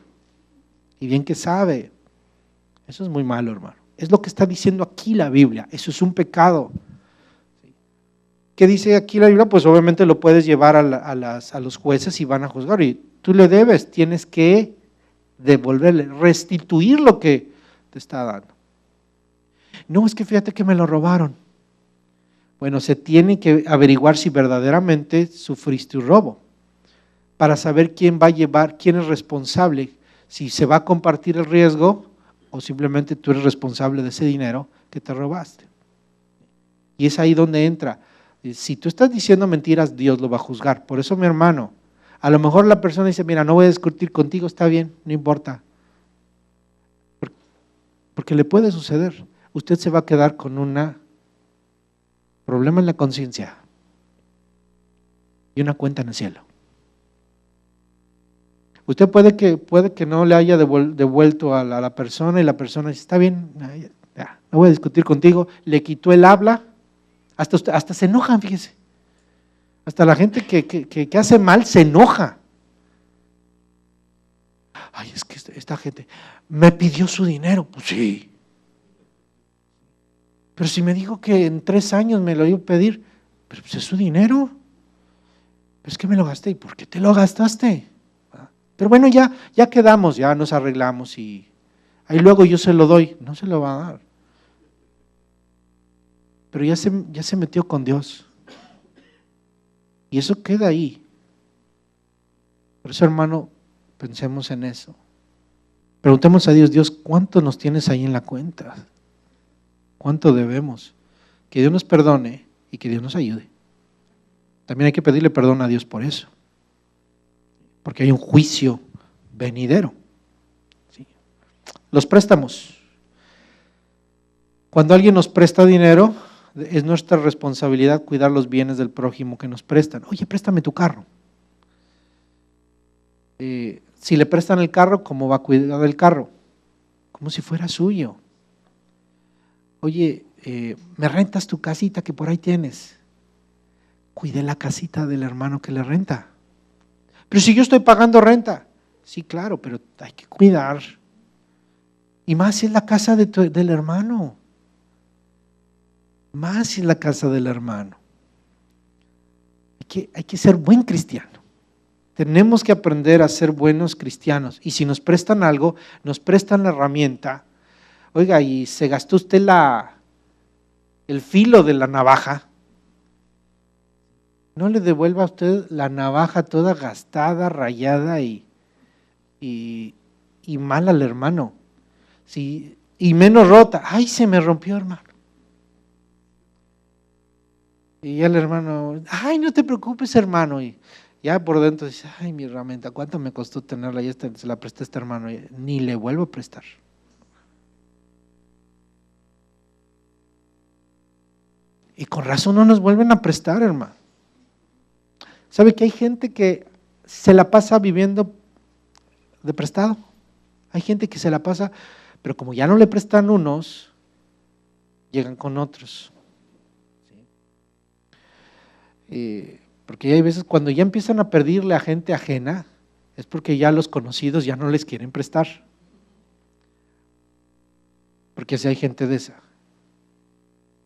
Eso es muy malo, hermano. Es lo que está diciendo aquí la Biblia, eso es un pecado. ¿Qué dice aquí la Biblia? Pues obviamente lo puedes llevar a los jueces y van a juzgar y tú le debes, tienes que devolverle, restituir lo que te está dando. No, es que fíjate que me lo robaron. Bueno, se tiene que averiguar si verdaderamente sufriste un robo para saber quién va a llevar, quién es responsable, si se va a compartir el riesgo o simplemente tú eres responsable de ese dinero que te robaste. Y es ahí donde entra. Si tú estás diciendo mentiras, Dios lo va a juzgar. Por eso, mi hermano, a lo mejor la persona dice, mira, no voy a discutir contigo, está bien, no importa. Porque le puede suceder. usted se va a quedar con un problema en la conciencia y una cuenta en el cielo. Usted puede que no le haya devuelto a la persona y la persona dice, está bien, ya, no voy a discutir contigo, le quitó el habla, hasta se enojan, fíjese. Hasta la gente que hace mal se enoja. Ay, es que esta gente me pidió su dinero. Pues sí. Pero si me dijo que en 3 años me lo iba a pedir, pero pues es su dinero. Pero es que me lo gasté. ¿Y por qué te lo gastaste? Pero bueno, ya quedamos, ya nos arreglamos y ahí luego yo se lo doy. No se lo va a dar. Pero ya se metió con Dios. Y eso queda ahí. Por eso, hermano, pensemos en eso. Preguntemos a Dios, Dios, ¿cuánto nos tienes ahí en la cuenta? ¿Cuánto debemos? Que Dios nos perdone y que Dios nos ayude. También hay que pedirle perdón a Dios por eso. Porque hay un juicio venidero. ¿Sí? Los préstamos. Cuando alguien nos presta dinero, es nuestra responsabilidad cuidar los bienes del prójimo que nos prestan. Oye, préstame tu carro. Si le prestan el carro, ¿cómo va a cuidar del carro? Como si fuera suyo. Oye, ¿me rentas tu casita que por ahí tienes? Cuide la casita del hermano que le renta. Pero si yo estoy pagando renta. Sí, claro, pero hay que cuidar. Y más si es la casa del hermano. Más si es la casa del hermano. Hay que ser buen cristiano. Tenemos que aprender a ser buenos cristianos. Y si nos prestan algo, nos prestan la herramienta. Oiga, y se gastó usted el filo de la navaja. No le devuelva a usted la navaja toda gastada, rayada y mal al hermano. Sí, y menos rota. Ay, se me rompió, hermano. Y ya el hermano, ay, no te preocupes, hermano. Y ya por dentro dice, ay, mi herramienta, ¿cuánto me costó tenerla? Ya se la presté a este hermano, ni le vuelvo a prestar. Y con razón no nos vuelven a prestar, hermano. ¿Sabe que hay gente que se la pasa viviendo de prestado? Hay gente que se la pasa, pero como ya no le prestan unos, llegan con otros. Porque hay veces cuando ya empiezan a pedirle a gente ajena, es porque ya los conocidos ya no les quieren prestar. Porque si hay gente de esa.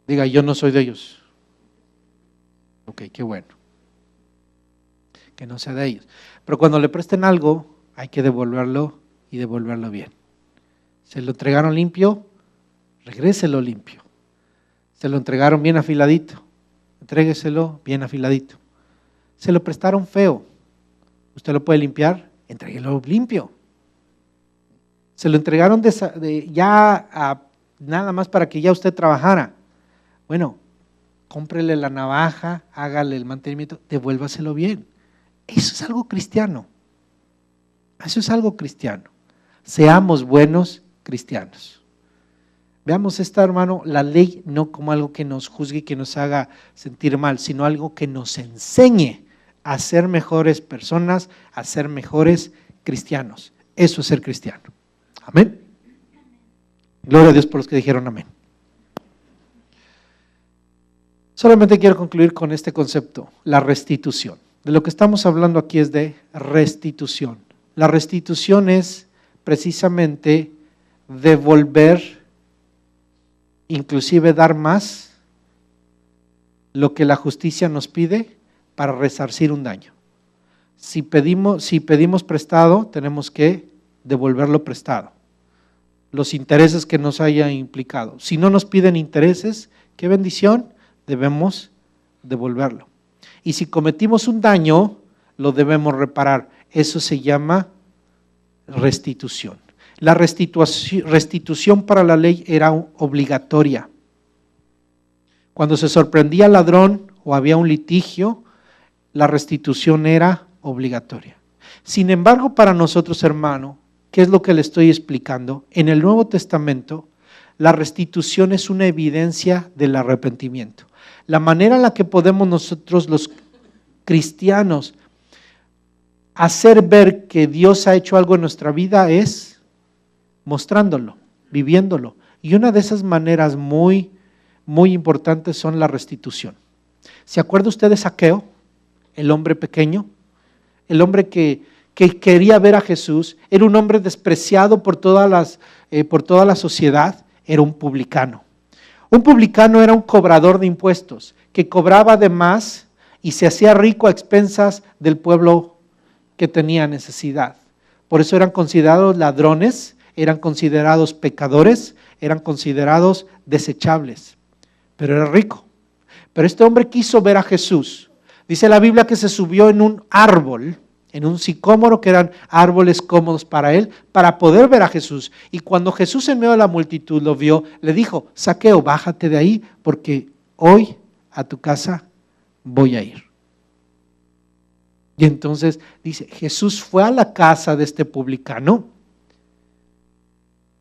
Diga, yo no soy de ellos. Ok, qué bueno. Que no sea de ellos. Pero cuando le presten algo, hay que devolverlo y devolverlo bien. Se lo entregaron limpio, regréselo limpio. Se lo entregaron bien afiladito, entrégueselo bien afiladito. Se lo prestaron feo, usted lo puede limpiar, entréguelo limpio. Se lo entregaron nada más para que ya usted trabajara. Bueno, cómprele la navaja, hágale el mantenimiento, devuélvaselo bien. Eso es algo cristiano. Eso es algo cristiano. Seamos buenos cristianos. Veamos esta, hermano, la ley no como algo que nos juzgue y que nos haga sentir mal, sino algo que nos enseñe a ser mejores personas, a ser mejores cristianos. Eso es ser cristiano. Amén. Gloria a Dios por los que dijeron amén. Solamente quiero concluir con este concepto, la restitución. De lo que estamos hablando aquí es de restitución. La restitución es precisamente devolver, inclusive dar más, lo que la justicia nos pide para resarcir un daño. Si pedimos prestado, tenemos que devolverlo prestado. Los intereses que nos haya implicado. Si no nos piden intereses, qué bendición, debemos devolverlo. Y si cometimos un daño, lo debemos reparar. Eso se llama restitución. La restitución para la ley era obligatoria. Cuando se sorprendía al ladrón o había un litigio, la restitución era obligatoria. Sin embargo, para nosotros, hermano, ¿qué es lo que le estoy explicando? En el Nuevo Testamento, la restitución es una evidencia del arrepentimiento. La manera en la que podemos nosotros los cristianos hacer ver que Dios ha hecho algo en nuestra vida es mostrándolo, viviéndolo. Y una de esas maneras muy importantes son la restitución. ¿Se acuerda usted de Zaqueo, el hombre pequeño? El hombre que quería ver a Jesús, era un hombre despreciado por toda la sociedad, era un publicano. Un publicano era un cobrador de impuestos, que cobraba de más y se hacía rico a expensas del pueblo que tenía necesidad. Por eso eran considerados ladrones, eran considerados pecadores, eran considerados desechables, pero era rico. Pero este hombre quiso ver a Jesús. Dice la Biblia que se subió en un árbol, en un sicómoro, que eran árboles cómodos para él, para poder ver a Jesús. Y cuando Jesús en medio de la multitud lo vio, le dijo: Zaqueo, bájate de ahí, porque hoy a tu casa voy a ir. Y entonces dice, Jesús fue a la casa de este publicano,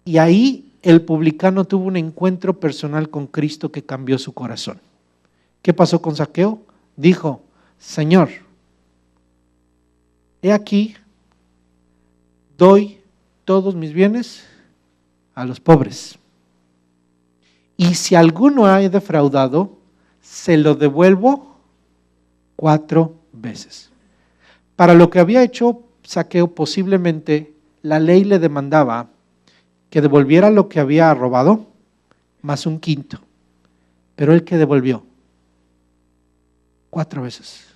y ahí el publicano tuvo un encuentro personal con Cristo que cambió su corazón. ¿Qué pasó con Zaqueo? Dijo: Señor, he aquí, doy todos mis bienes a los pobres. Y si alguno ha defraudado, se lo devuelvo 4 veces. Para lo que había hecho Zaqueo, posiblemente la ley le demandaba que devolviera lo que había robado, más un quinto. Pero él, ¿qué devolvió? 4 veces.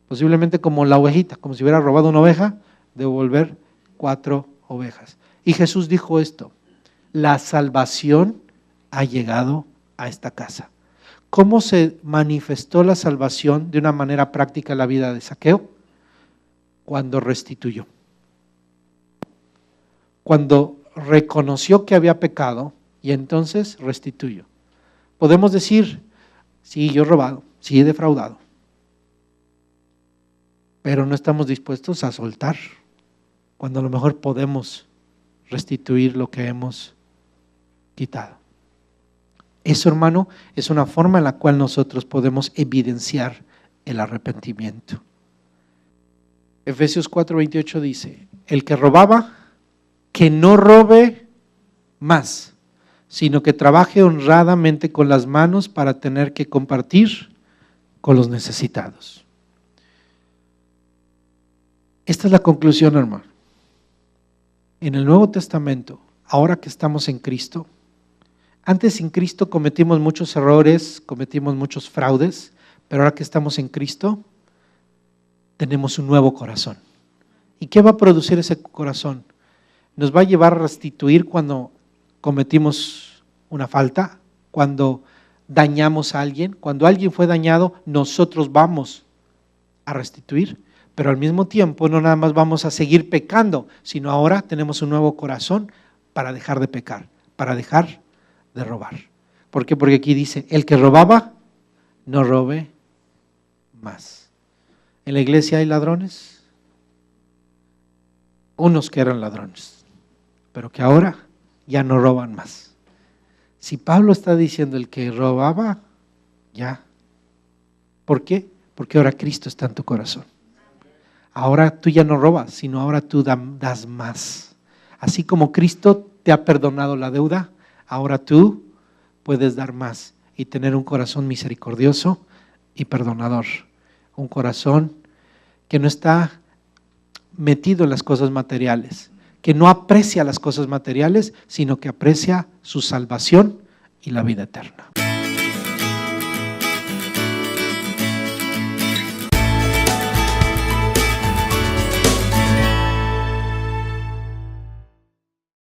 Posiblemente como la ovejita, como si hubiera robado una oveja, devolver 4 ovejas. Y Jesús dijo esto: la salvación ha llegado a esta casa. ¿Cómo se manifestó la salvación de una manera práctica en la vida de Zaqueo? Cuando restituyó. Cuando reconoció que había pecado y entonces restituyó. Podemos decir: sí, yo he robado, sí he defraudado, pero no estamos dispuestos a soltar, cuando a lo mejor podemos restituir lo que hemos quitado. Eso, hermano, es una forma en la cual nosotros podemos evidenciar el arrepentimiento. Efesios 4:28 dice: el que robaba, que no robe más, sino que trabaje honradamente con las manos para tener que compartir con los necesitados. Esta es la conclusión, hermano. En el Nuevo Testamento, ahora que estamos en Cristo, antes sin Cristo cometimos muchos errores, cometimos muchos fraudes, pero ahora que estamos en Cristo, tenemos un nuevo corazón. ¿Y qué va a producir ese corazón? Nos va a llevar a restituir cuando cometimos una falta, cuando dañamos a alguien. Cuando alguien fue dañado, nosotros vamos a restituir, pero al mismo tiempo no nada más vamos a seguir pecando, sino ahora tenemos un nuevo corazón para dejar de pecar, para dejar de robar. ¿Por qué? Porque aquí dice: el que robaba, no robe más. ¿En la iglesia hay ladrones? Unos que eran ladrones, pero que ahora ya no roban más. Si Pablo está diciendo el que robaba, ya. ¿Por qué? Porque ahora Cristo está en tu corazón. Ahora tú ya no robas, sino ahora tú das más. Así como Cristo te ha perdonado la deuda, ahora tú puedes dar más y tener un corazón misericordioso y perdonador. Un corazón que no está metido en las cosas materiales, que no aprecia las cosas materiales, sino que aprecia su salvación y la vida eterna.